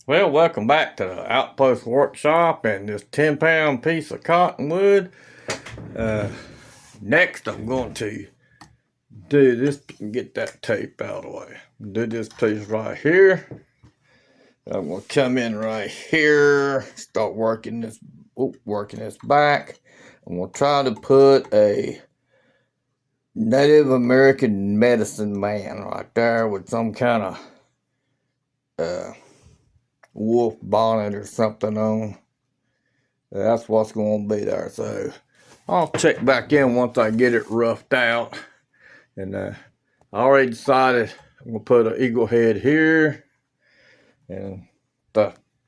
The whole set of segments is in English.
Well, welcome back to the Outpost Workshop and this 10-pound piece of cottonwood. Next, I'm going to do this, get that tape out of the way. Do this piece right here. I'm going to come in right here, start working this back. I'm going to try to put a Native American medicine man right there with some kind of wolf bonnet or something on. That's what's going to be there. So I'll check back in once I get it roughed out. And I already decided I'm going to put an eagle head here. And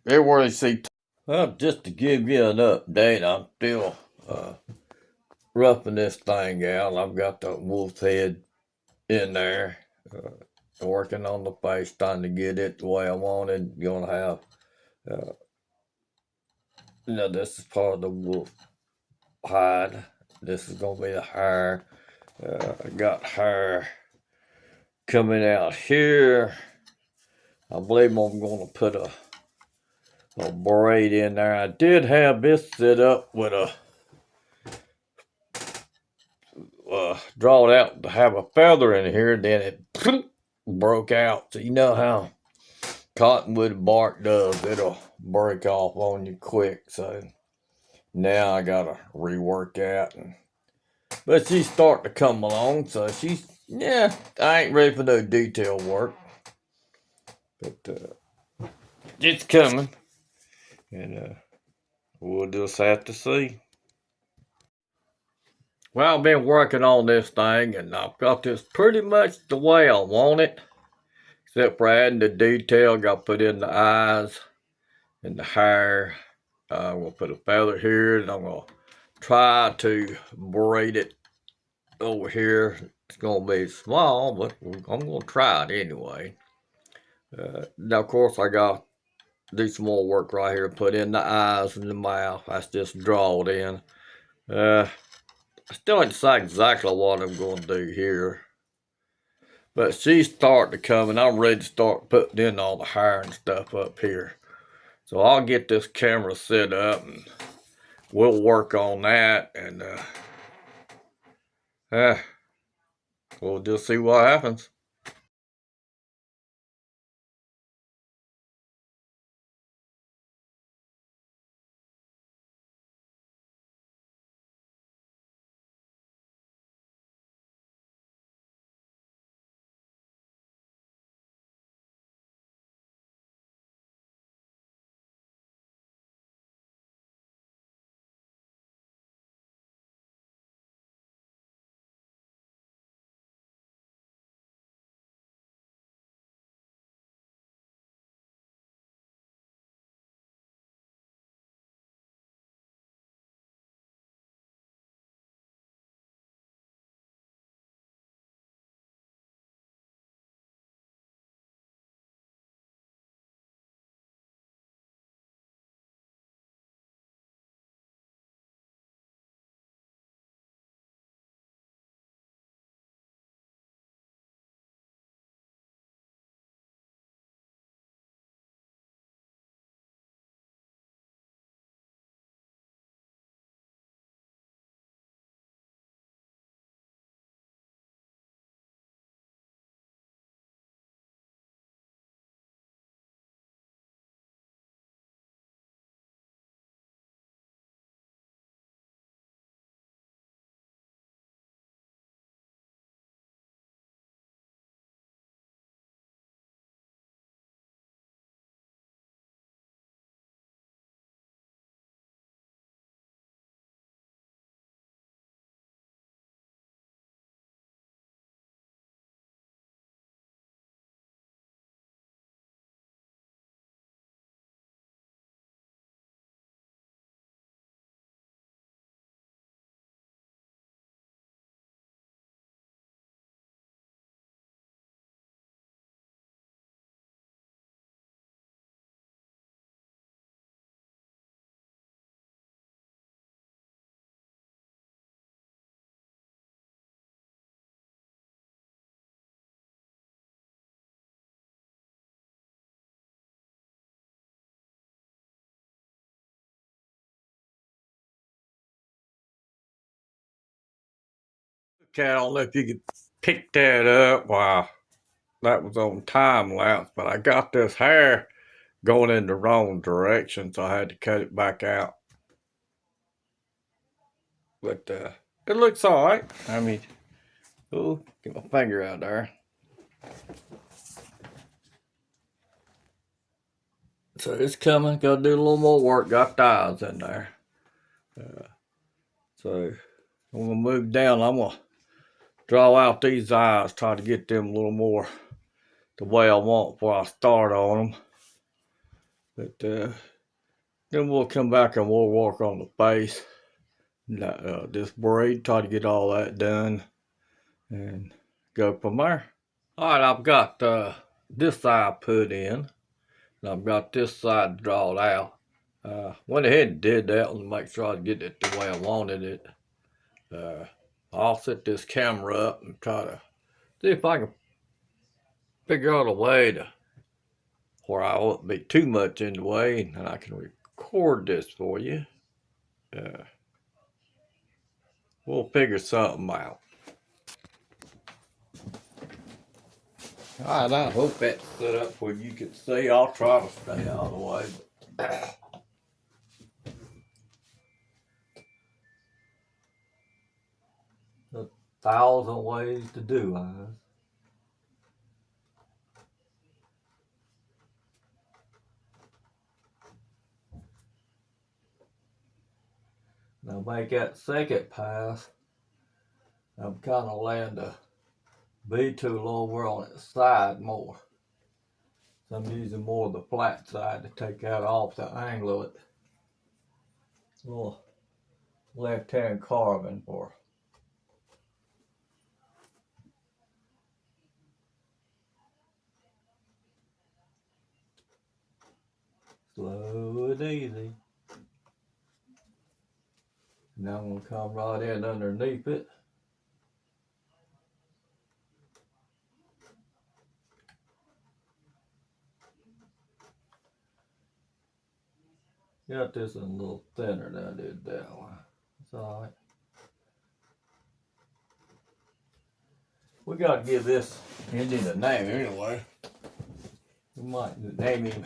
everywhere you see. Well, just to give you an update, I'm still roughing this thing out. I've got the wolf head in there. Working on the face, trying to get it the way I wanted. Going to have, this is part of the wolf hide. This is going to be the hair. I got hair coming out here. I believe I'm going to put a braid in there. I did have this set up with a draw it out to have a feather in here. Then it broke out. So you know how cottonwood bark does. It'll break off on you quick. So now I got to rework that. But she's starting to come along. So I ain't ready for no detail work. But it's coming. And we'll just have to see. Well, I've been working on this thing, and I've got this pretty much the way I want it. Except for adding the detail, got to put in the eyes and the hair. I'm going to put a feather here, and I'm going to try to braid it over here. It's going to be small, but I'm going to try it anyway. Now, of course, I got to do some more work right here. Put in the eyes and the mouth. That's just draw it in. I still ain't decided exactly what I'm going to do here. But she's starting to come, and I'm ready to start putting in all the hair and stuff up here. So I'll get this camera set up, and we'll work on that, and we'll just see what happens. cat. I don't know if you could pick that up. Wow, that was on time lapse, but I got this hair going in the wrong direction, so I had to cut it back out. But it looks all right. I mean, oh, get my finger out there. So it's coming. Got to do a little more work. Got dials in there. So I'm gonna move down. I'm gonna draw out these eyes, try to get them a little more the way I want before I start on them. But then we'll come back and we'll work on the face. This braid, try to get all that done and go from there. All right, I've got this side put in, and I've got this side drawn out. Went ahead and did that one to make sure I get it the way I wanted it. I'll set this camera up and try to see if I can figure out a way to where I won't be too much in the way, and I can record this for you. We'll figure something out. All right, I hope that's set up where you can see. I'll try to stay out of the way. A thousand ways to do eyes. Now make that second pass. I'm kind of laying the be too lower on its side more. So I'm using more of the flat side to take that off the angle of it. A little left hand carving for. Slow and easy. Now I'm going to come right in underneath it. Got this one a little thinner than I did that one. It's alright. We got to give this Indian a name anyway. We might name him,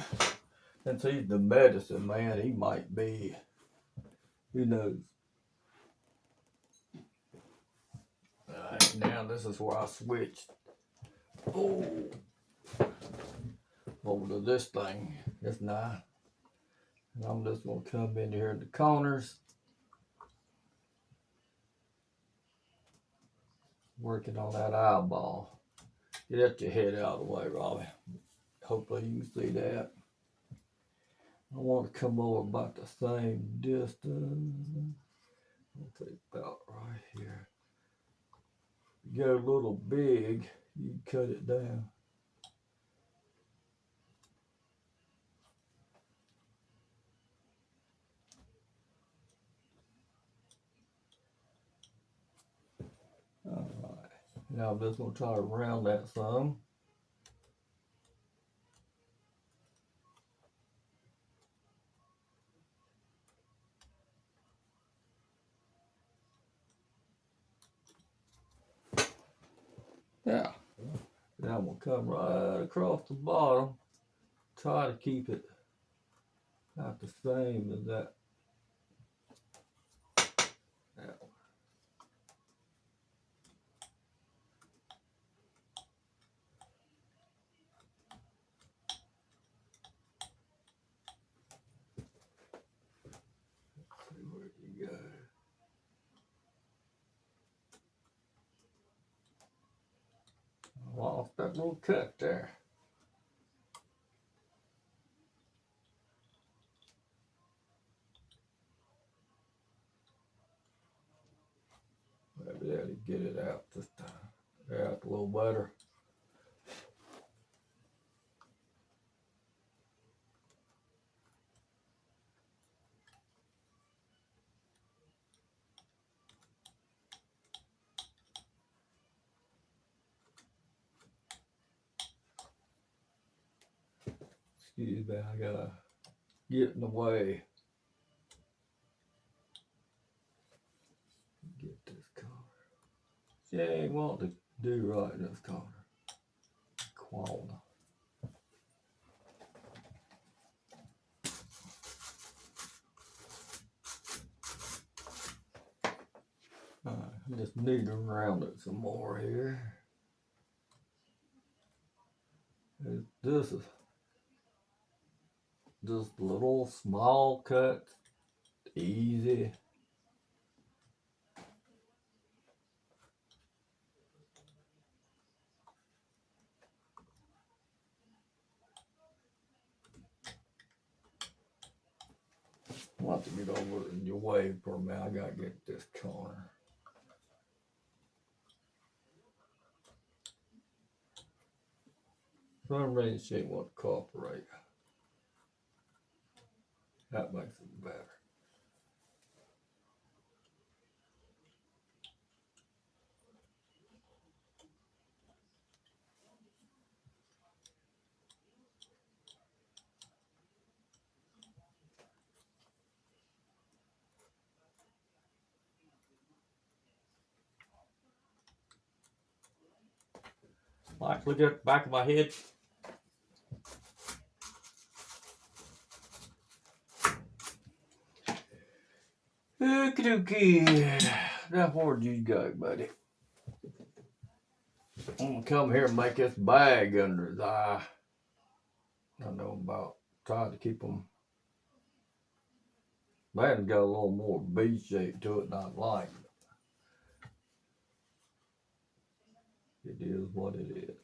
since he's the medicine man, he might be, who knows. Alright, now this is where I switched over to this thing, this knife. And I'm just going to come in here at the corners. Working on that eyeball. Get your head out of the way, Robbie. Hopefully you can see that. I want to come over about the same distance. I'll take about right here. You get a little big, you cut it down. Alright, now I'm just going to try to round that some. Yeah, now I'm going to come right across the bottom. Try to keep it not the same as that. Lost that little cut there. Maybe that'll get it out this time. Out a little better. Excuse me, I gotta get in the way. Get this color. She ain't want to do right this corner. Corner. I just need to round it some more here. This is just little small cuts, easy. I'll have to get over in your way for a minute. I gotta get this corner. Some reason she ain't want to cooperate. That makes it better. Like, look at the back of my head. Okie dokie. Now, where'd you go, buddy? I'm gonna come here and make this bag under his eye. I know about trying to keep them. Man's got a little more B shape to it than I'd like. It is what it is.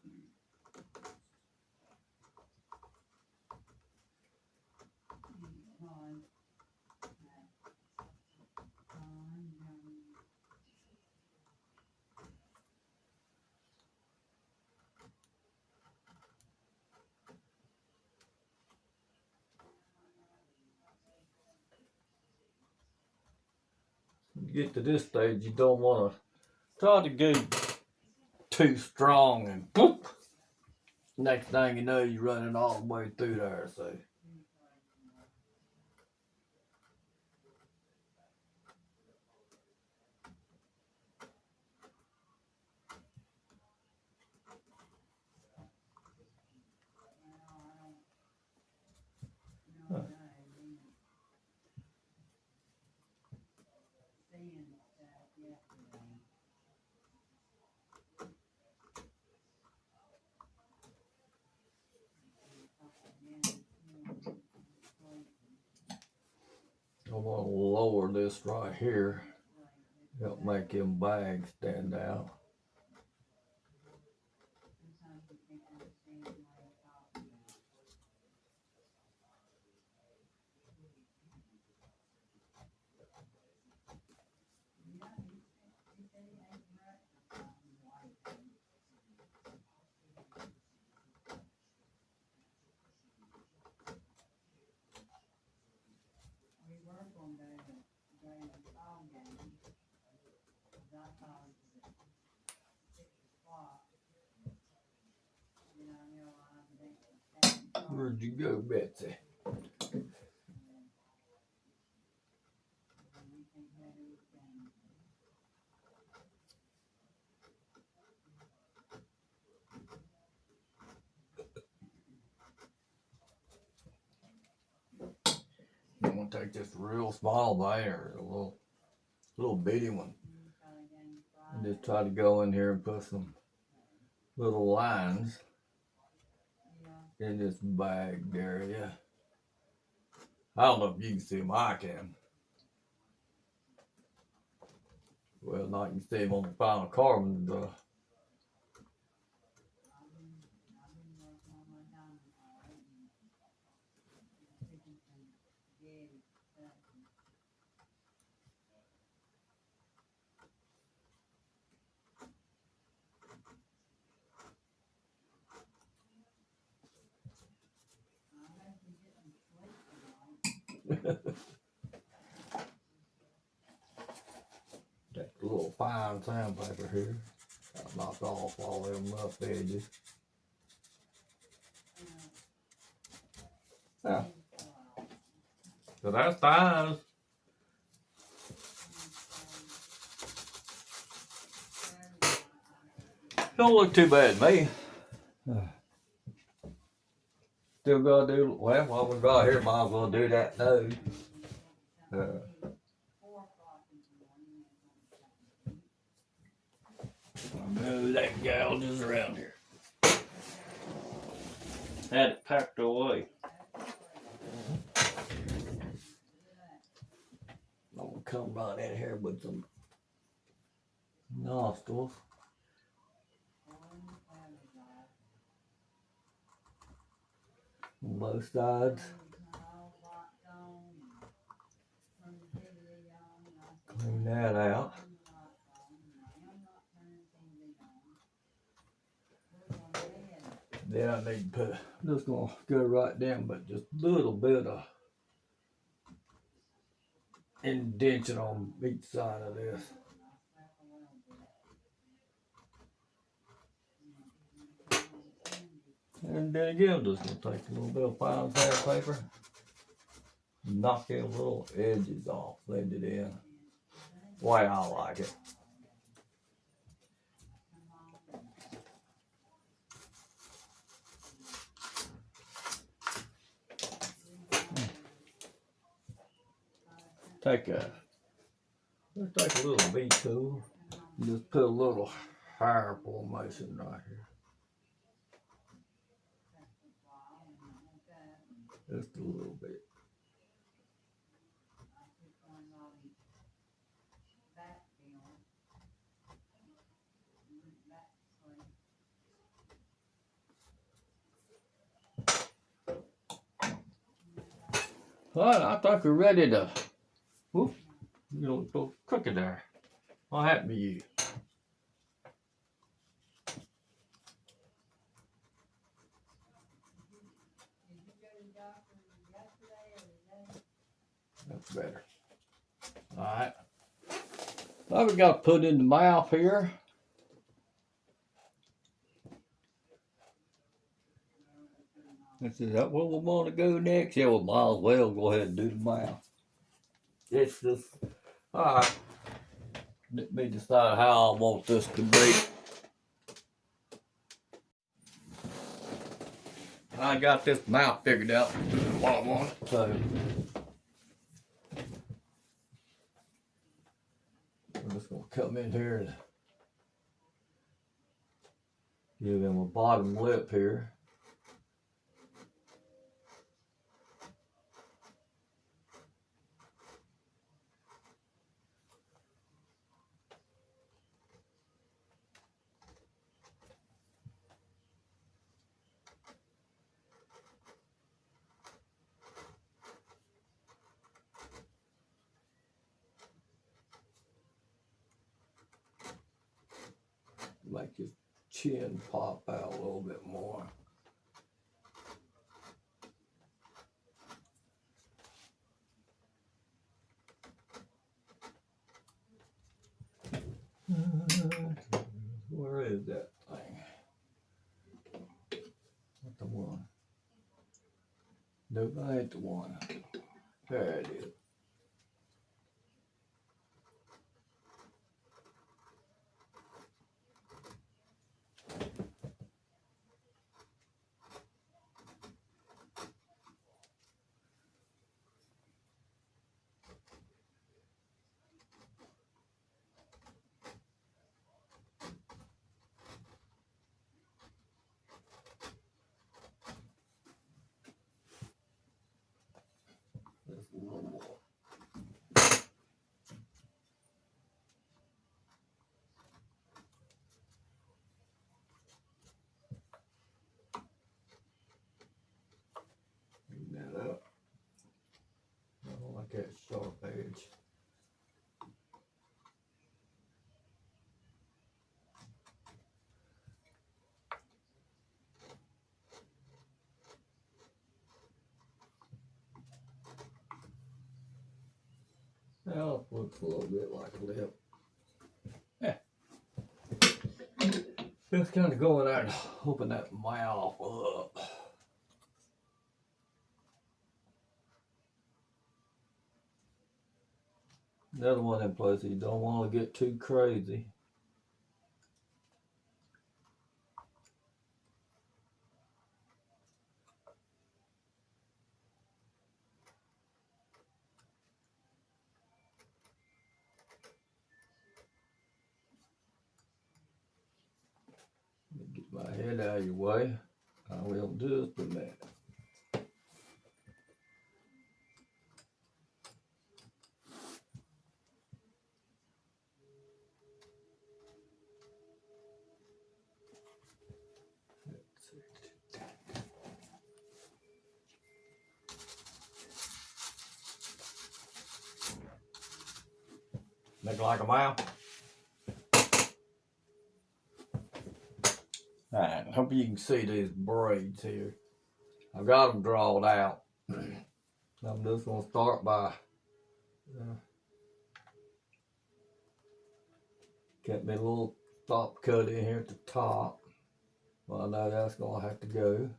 You get to this stage, you don't want to try to go too strong and boop. Next thing you know, you're running all the way through there. So. I'm gonna lower this right here. Help make them bags stand out. Where'd you go, Betsy? I'm gonna take this real small there, a little bitty one, and just try to go in here and put some little lines in this bag area. I don't know if you can see them. I can. Well, not you can see them on the final carbon. Take a little fine sandpaper here. I'll knock off all them rough edges. Yeah. So that's fine. Don't look too bad to me. Still gotta do, well, while we got here, might as well do that nose. Move that gouges around here. Had it packed away. I'm gonna come right in here with some nostrils. On both sides. Clean that out. Then I need to put, I'm just gonna go right down, but just a little bit of indentation on each side of this. And then again, I'm just gonna take a little bit of fine sandpaper, knock them little edges off, blend it in. The way I like it. Let's take a little beat tool and just put a little hair formation right here. Just a little bit. All right, I think we're ready to. Whoop, you don't go crooked there. What happened to you? That's better. All right. Now we got to put in the mouth here. Is that where we want to go next? Yeah, we might as well go ahead and do the mouth. It's just, all right. Let me decide how I want this to be. I got this mouth figured out what I want. So I'm just gonna come in here and give him a bottom lip here. Make his chin pop out a little bit more. Where is that thing? Not the one. Nope, I ain't the one. There it is. Just a little more. Clean that up. I don't like that sharp edge. Now it looks a little bit like a lip. Yeah. Just kind of going there and open that mouth up. Another one in place, you don't want to get too crazy. Get my head out of your way. I will just a minute. Look like a mouse. Alright, I hope you can see these braids here. I've got them drawn out. I'm just going to start by get me a little stop cut in here at the top. Well, I know that's going to have to go.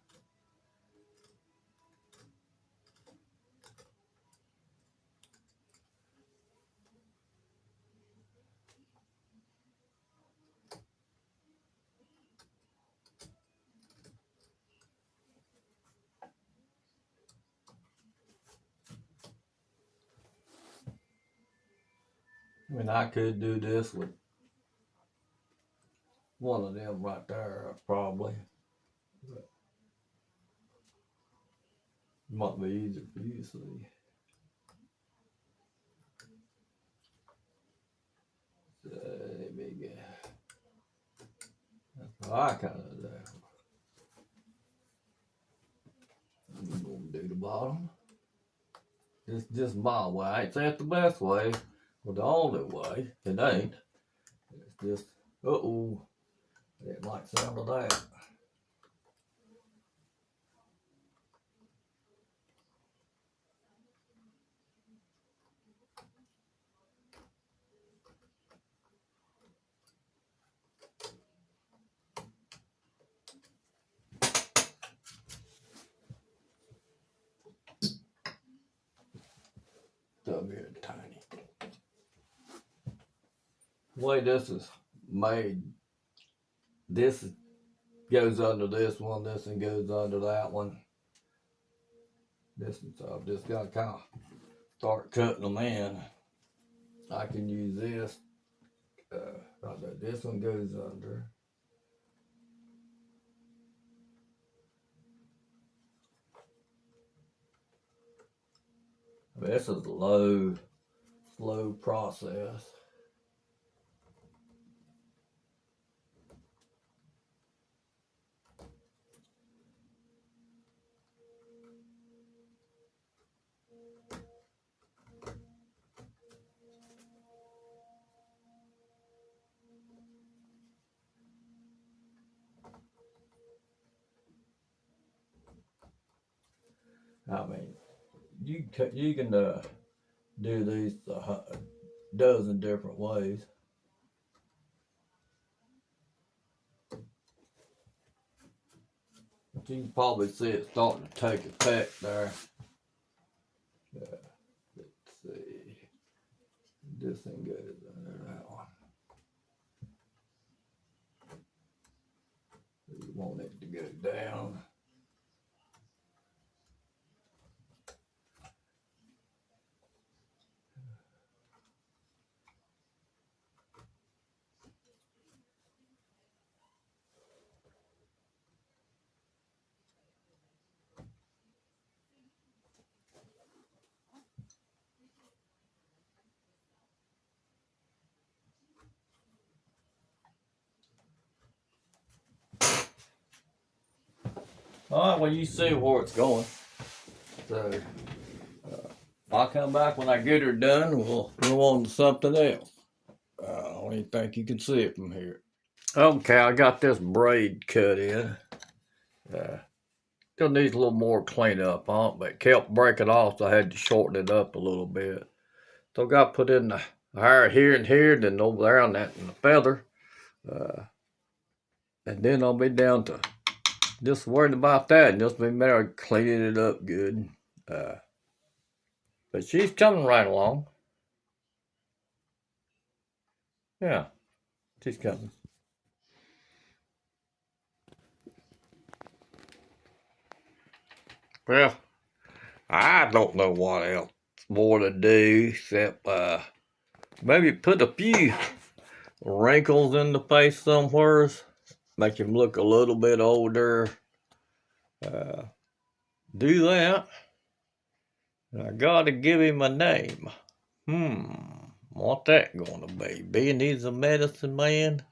I mean, I could do this with one of them right there, probably. But it might be easier for you to see. So, there we go. That's what I kind of do. I'm going to do the bottom. It's just my way. I ain't say it's the best way, or the only way. It ain't. It's just, uh-oh. I didn't like the sound of that. So very tiny. The way this is made, this goes under this one, this one goes under that one. This one, so I've just got to kind of start cutting them in. I can use this. Right there. This one goes under. This is a slow process. I mean, you can do these a dozen different ways. But you can probably see it starting to take effect there. Let's see. This thing goes under that one. You want it to go down. All right, well, you see where it's going. So, I'll come back when I get her done. We'll go on to something else. I don't even think you can see it from here. Okay, I got this braid cut in. Still needs a little more cleanup on it, but it kept breaking off, so I had to shorten it up a little bit. So I got to put in the hair here and here, then over there on that and the feather. And then I'll be down to just worried about that and just be better cleaning it up good. But she's coming right along. Yeah, she's coming. Well, I don't know what else more to do except maybe put a few wrinkles in the face somewheres. make him look a little bit older. Do that. And I gotta give him a name. What that gonna be? Being he's a medicine man?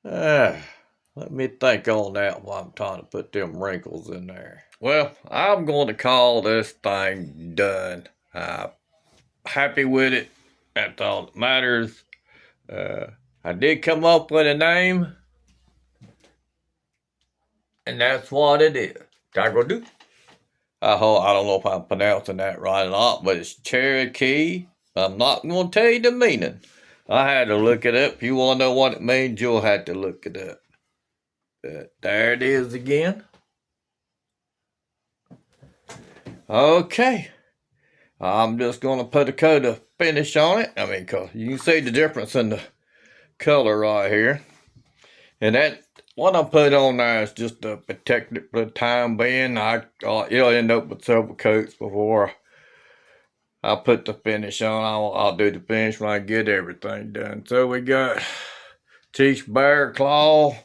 Let me think on that while I'm trying to put them wrinkles in there. Well, I'm going to call this thing done. Happy with it. That's all that matters. I did come up with a name, and that's what it is. Dagwado. I don't know if I'm pronouncing that right or not, but it's Cherokee. I'm not going to tell you the meaning. I had to look it up. If you want to know what it means, you'll have to look it up. But there it is again. Okay. I'm just going to put a coat of finish on it. I mean, cause you can see the difference in the color right here. And that, what I put on there is just to protect it for the time being. It'll end up with several coats before I put the finish on. I'll do the finish when I get everything done. So we got Teach Bear Claw,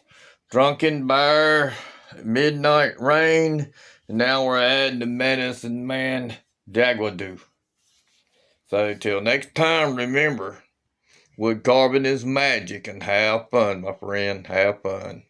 Drunken Bear, Midnight Rain, and now we're adding the Medicine Man, Dagwado. So till next time, remember, wood carving is magic, and have fun, my friend, have fun.